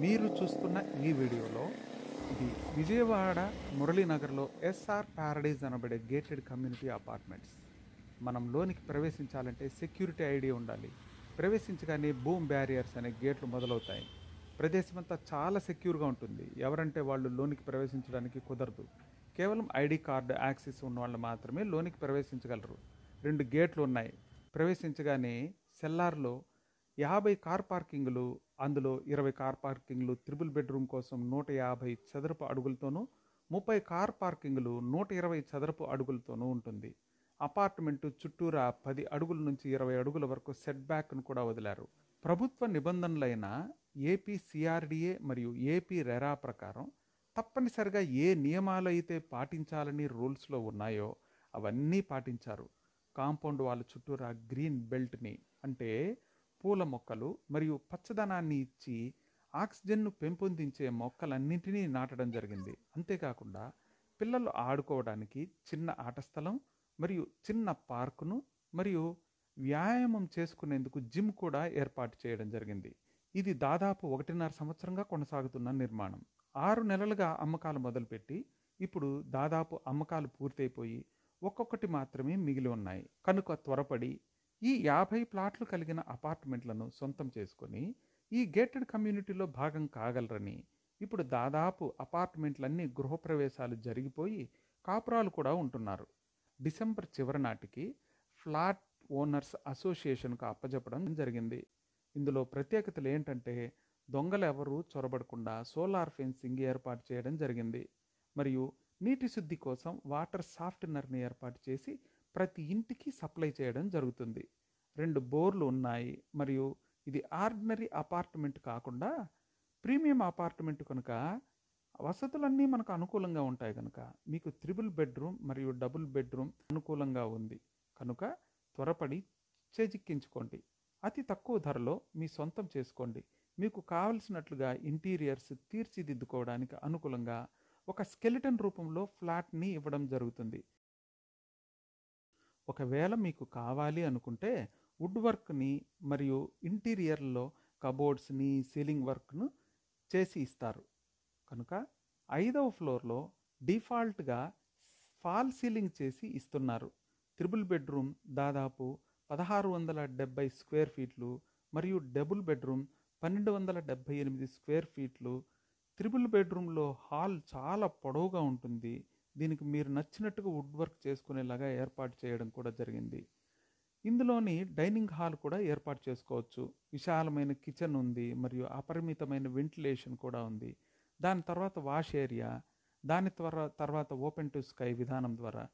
మీరు చూస్తున్న ఈ వీడియోలో ఇది విజయవాడ మురళీనగర్లో ఎస్ఆర్ ప్యారడైజ్ అనబడే గేటెడ్ కమ్యూనిటీ అపార్ట్మెంట్స్. మనం లోనికి ప్రవేశించాలంటే సెక్యూరిటీ ఐడి ఉండాలి. ప్రవేశించగానే బూమ్ బ్యారియర్స్ అనే గేట్లు మొదలవుతాయి. ప్రదేశమంతా చాలా సెక్యూర్గా ఉంటుంది. ఎవరంటే వాళ్ళు లోనికి ప్రవేశించడానికి కుదరదు. కేవలం ఐడి కార్డు యాక్సెస్ ఉన్న వాళ్ళు మాత్రమే లోనికి ప్రవేశించగలరు. 2 గేట్లు ఉన్నాయి. ప్రవేశించగానే సెల్లార్లో 50 కార్ పార్కింగ్లు, అందులో 20 కార్ పార్కింగ్లు త్రిబుల్ బెడ్రూమ్ కోసం 150 చదరపు అడుగులతోనూ, 30 కార్ పార్కింగ్లు 120 చదరపు అడుగులతోనూ ఉంటుంది. అపార్ట్మెంటు చుట్టూరా 10 అడుగుల నుంచి 20 అడుగుల వరకు సెట్ బ్యాక్ను కూడా వదిలారు. ప్రభుత్వ నిబంధనలైన ఏపీ సిఆర్డిఏ మరియు ఏపీ రెరా ప్రకారం తప్పనిసరిగా ఏ నియమాలు అయితే పాటించాలని రూల్స్లో ఉన్నాయో అవన్నీ పాటించారు. కాంపౌండ్ వాళ్ళ చుట్టూరా గ్రీన్ బెల్ట్ని, అంటే పూల మొక్కలు మరియు పచ్చదనాన్ని ఇచ్చి ఆక్సిజన్ను పెంపొందించే మొక్కలన్నింటినీ నాటడం జరిగింది. అంతేకాకుండా పిల్లలు ఆడుకోవడానికి చిన్న ఆట స్థలం మరియు చిన్న పార్కును మరియు వ్యాయామం చేసుకునేందుకు జిమ్ కూడా ఏర్పాటు చేయడం జరిగింది. ఇది దాదాపు 1.5 సంవత్సరంగా కొనసాగుతున్న నిర్మాణం. 6 నెలలుగా అమ్మకాలు మొదలుపెట్టి ఇప్పుడు దాదాపు అమ్మకాలు పూర్తయిపోయి ఒక్కొక్కటి మాత్రమే మిగిలి ఉన్నాయి. కనుక త్వరపడి ఈ 50 ప్లాట్లు కలిగిన అపార్ట్మెంట్లను సొంతం చేసుకొని ఈ గేటెడ్ కమ్యూనిటీలో భాగం కాగలరని, ఇప్పుడు దాదాపు అపార్ట్మెంట్లన్నీ గృహప్రవేశాలు జరిగిపోయి కాపురాలు కూడా ఉంటున్నారు. డిసెంబర్ చివరి నాటికి ఫ్లాట్ ఓనర్స్ అసోసియేషన్కు అప్పజెప్పడం జరిగింది. ఇందులో ప్రత్యేకతలు ఏంటంటే దొంగలు ఎవరూ చొరబడకుండా సోలార్ ఫెన్సింగ్ ఏర్పాటు చేయడం జరిగింది. మరియు నీటి శుద్ధి కోసం వాటర్ సాఫ్ట్నర్ని ఏర్పాటు చేసి ప్రతి ఇంటికి సప్లై చేయడం జరుగుతుంది. 2 బోర్లు ఉన్నాయి. మరియు ఇది ఆర్డినరీ అపార్ట్మెంట్ కాకుండా ప్రీమియం అపార్ట్మెంట్ కనుక వసతులన్నీ మనకు అనుకూలంగా ఉంటాయి. కనుక మీకు త్రిబుల్ బెడ్రూమ్ మరియు డబుల్ బెడ్రూమ్ అనుకూలంగా ఉంది. కనుక త్వరపడి చేజిక్కించుకోండి. అతి తక్కువ ధరలో మీ సొంతం చేసుకోండి. మీకు కావలసినట్లుగా ఇంటీరియర్స్ తీర్చిదిద్దుకోవడానికి అనుకూలంగా ఒక స్కెలిటన్ రూపంలో ఫ్లాట్ని ఇవ్వడం జరుగుతుంది. ఒకవేళ మీకు కావాలి అనుకుంటే వుడ్ వర్క్ని మరియు ఇంటీరియర్లో కబోర్డ్స్ని, సీలింగ్ వర్క్ను చేసి ఇస్తారు. కనుక 5వ ఫ్లోర్లో డిఫాల్ట్గా ఫాల్ సీలింగ్ చేసి ఇస్తున్నారు. త్రిబుల్ బెడ్రూమ్ దాదాపు 1670 స్క్వేర్ ఫీట్లు మరియు డబుల్ బెడ్రూమ్ 1278 స్క్వేర్ ఫీట్లు. త్రిబుల్ బెడ్రూమ్లో హాల్ చాలా పొడవుగా ఉంటుంది. దీనికి మీరు నచ్చినట్టుగా వుడ్ వర్క్ చేసుకునేలాగా ఏర్పాటు చేయడం కూడా జరిగింది. ఇందులోని డైనింగ్ హాల్ కూడా ఏర్పాటు చేసుకోవచ్చు. విశాలమైన కిచెన్ ఉంది మరియు అపరిమితమైన వెంటిలేషన్ కూడా ఉంది. దాని తర్వాత వాష్ ఏరియా, దాని తర్వాత ఓపెన్ టు స్కై విధానం ద్వారా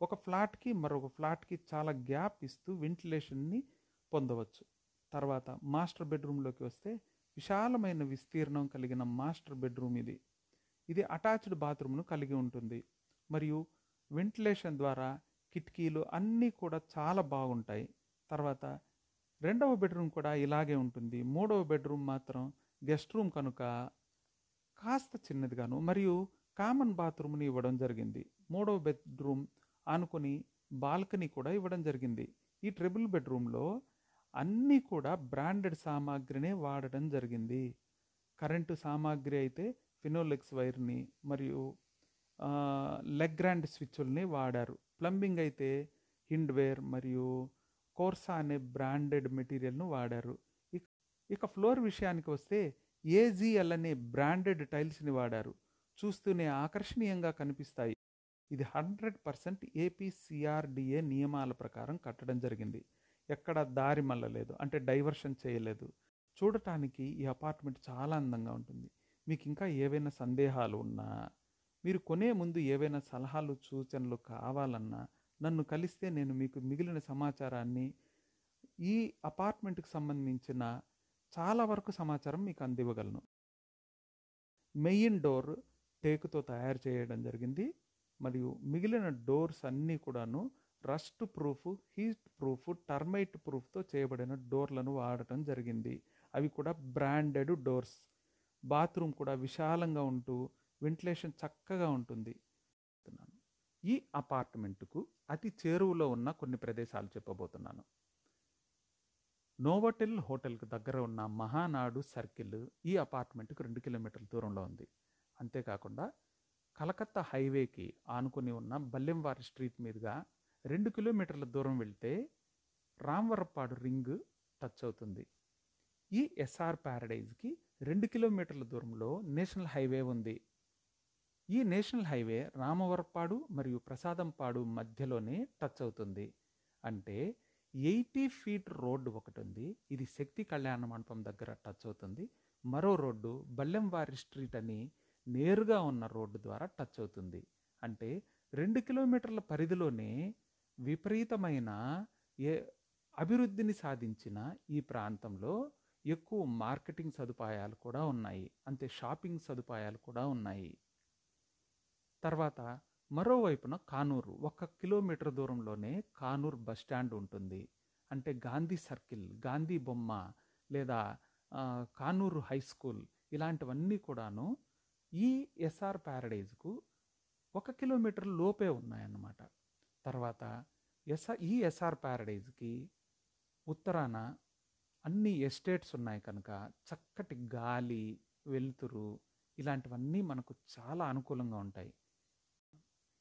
ఒక ఫ్లాట్కి మరొక ఫ్లాట్కి చాలా గ్యాప్ ఇస్తూ వెంటిలేషన్ని పొందవచ్చు. తర్వాత మాస్టర్ బెడ్రూమ్లోకి వస్తే విశాలమైన విస్తీర్ణం కలిగిన మాస్టర్ బెడ్రూమ్ ఇది. ఇది అటాచ్డ్ బాత్రూమ్ను కలిగి ఉంటుంది మరియు వెంటిలేషన్ ద్వారా కిటికీలు అన్నీ కూడా చాలా బాగుంటాయి. తర్వాత 2వ బెడ్రూమ్ కూడా ఇలాగే ఉంటుంది. 3వ బెడ్రూమ్ మాత్రం గెస్ట్ రూమ్ కనుక కాస్త చిన్నదిగాను మరియు కామన్ బాత్రూమ్ని ఇవ్వడం జరిగింది. 3వ బెడ్రూమ్ ఆనుకొని బాల్కనీ కూడా ఇవ్వడం జరిగింది. ఈ ట్రిపుల్ బెడ్రూమ్లో అన్నీ కూడా బ్రాండెడ్ సామాగ్రినే వాడడం జరిగింది. కరెంటు సామాగ్రి అయితే ఫినోలెక్స్ వైర్ని మరియు లెగ్రాండ్ స్విచ్చుల్ని వాడారు. ప్లంబింగ్ అయితే హిండ్వేర్ మరియు కోర్సా అనే బ్రాండెడ్ మెటీరియల్ను వాడారు. ఇక ఫ్లోర్ విషయానికి వస్తే ఏజీఎల్ అనే బ్రాండెడ్ టైల్స్ని వాడారు. చూస్తూనే ఆకర్షణీయంగా కనిపిస్తాయి. ఇది 100% ఏపీ సిఆర్డిఏ నియమాల ప్రకారం కట్టడం జరిగింది. ఎక్కడ దారి మళ్ళలేదు, అంటే డైవర్షన్ చేయలేదు. చూడటానికి ఈ అపార్ట్మెంట్ చాలా అందంగా ఉంటుంది. మీకు ఇంకా ఏవైనా సందేహాలు ఉన్నా, మీరు కొనే ముందు ఏవైనా సలహాలు సూచనలు కావాలన్నా నన్ను కలిస్తే నేను మీకు మిగిలిన సమాచారాన్ని, ఈ అపార్ట్మెంట్కి సంబంధించిన చాలా వరకు సమాచారం మీకు అందివ్వగలను. మెయిన్ డోర్ టేకుతో తయారు చేయడం జరిగింది మరియు మిగిలిన డోర్స్ అన్నీ కూడాను rust proof, heat proof, termite ప్రూఫ్తో చేయబడిన డోర్లను వాడటం జరిగింది. అవి కూడా బ్రాండెడ్ డోర్స్. బాత్రూమ్ కూడా విశాలంగా ఉంటూ వెంటిలేషన్ చక్కగా ఉంటుంది. ఈ అపార్ట్మెంటుకు అతి చేరువలో ఉన్న కొన్ని ప్రదేశాలు చెప్పబోతున్నాను. నోవోటెల్ హోటల్కు దగ్గర ఉన్న మహానాడు సర్కిల్ ఈ అపార్ట్మెంట్కి 2 కిలోమీటర్ల దూరంలో ఉంది. అంతేకాకుండా కలకత్తా హైవేకి ఆనుకుని ఉన్న బల్లెంవారి స్ట్రీట్ మీదుగా 2 కిలోమీటర్ల దూరం వెళ్తే రామవరపాడు రింగ్ టచ్ అవుతుంది. ఈ ఎస్ఆర్ ప్యారడైజ్కి 2 కిలోమీటర్ల దూరంలో నేషనల్ హైవే ఉంది. ఈ నేషనల్ హైవే రామవరపాడు మరియు ప్రసాదంపాడు మధ్యలోనే టచ్ అవుతుంది. అంటే 80 ఫీట్ రోడ్డు ఒకటి ఉంది. ఇది శక్తి కళ్యాణ మండపం దగ్గర టచ్ అవుతుంది. మరో రోడ్డు బల్లెంవారి స్ట్రీట్ అని నేరుగా ఉన్న రోడ్డు ద్వారా టచ్ అవుతుంది. అంటే 2 కిలోమీటర్ల పరిధిలోనే విపరీతమైన అభివృద్ధిని సాధించిన ఈ ప్రాంతంలో ఎక్కువ మార్కెటింగ్ సదుపాయాలు కూడా ఉన్నాయి. అంతే షాపింగ్ సదుపాయాలు కూడా ఉన్నాయి. తర్వాత మరోవైపున కానూరు 1 కిలోమీటర్ దూరంలోనే కానూరు బస్ స్టాండ్ ఉంటుంది. అంటే గాంధీ సర్కిల్, గాంధీ బొమ్మ లేదా కానూరు హై స్కూల్ ఇలాంటివన్నీ కూడాను ఈ ఎస్ఆర్ ప్యారడైజ్కు 1 కిలోమీటర్ లోపే ఉన్నాయన్నమాట. తర్వాత ఈ ఎస్ఆర్ ప్యారడైజ్కి ఉత్తరాన అన్ని ఎస్టేట్స్ ఉన్నాయి కనుక చక్కటి గాలి, వెలుతురు ఇలాంటివన్నీ మనకు చాలా అనుకూలంగా ఉంటాయి.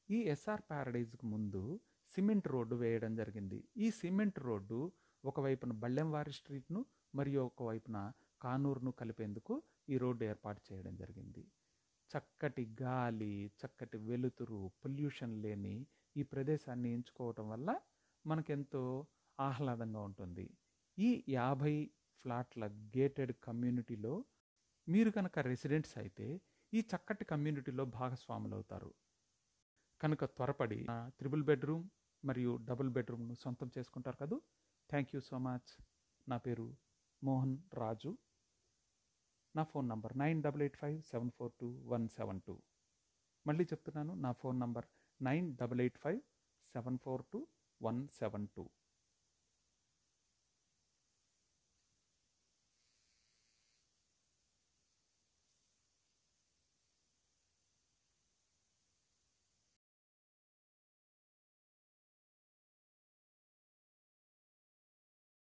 ఈ ఎస్ఆర్ ప్యారడైజ్కు ముందు సిమెంట్ రోడ్డు వేయడం జరిగింది. ఈ సిమెంట్ రోడ్డు ఒకవైపున బళ్ళెంవారి స్ట్రీట్ను మరియు ఒకవైపున కానూరును కలిపేందుకు ఈ రోడ్డు ఏర్పాటు చేయడం జరిగింది. చక్కటి గాలి, చక్కటి వెలుతురు, పొల్యూషన్ లేని ఈ ప్రదేశాన్ని ఎంచుకోవటం వల్ల మనకెంతో ఆహ్లాదంగా ఉంటుంది. ఈ 50 ఫ్లాట్ల గేటెడ్ కమ్యూనిటీలో మీరు కనుక రెసిడెంట్స్ అయితే ఈ చక్కటి కమ్యూనిటీలో భాగస్వాములు అవుతారు. కనుక త్వరపడి 3 బెడ్రూమ్ మరియు డబుల్ బెడ్రూమ్ను సొంతం చేసుకుంటారు కదూ. Thank you so much. నా పేరు మోహన్ రాజు. నా ఫోన్ నంబర్ 9885742172. మళ్ళీ చెప్తున్నాను, నా ఫోన్ నంబర్ 9885742172.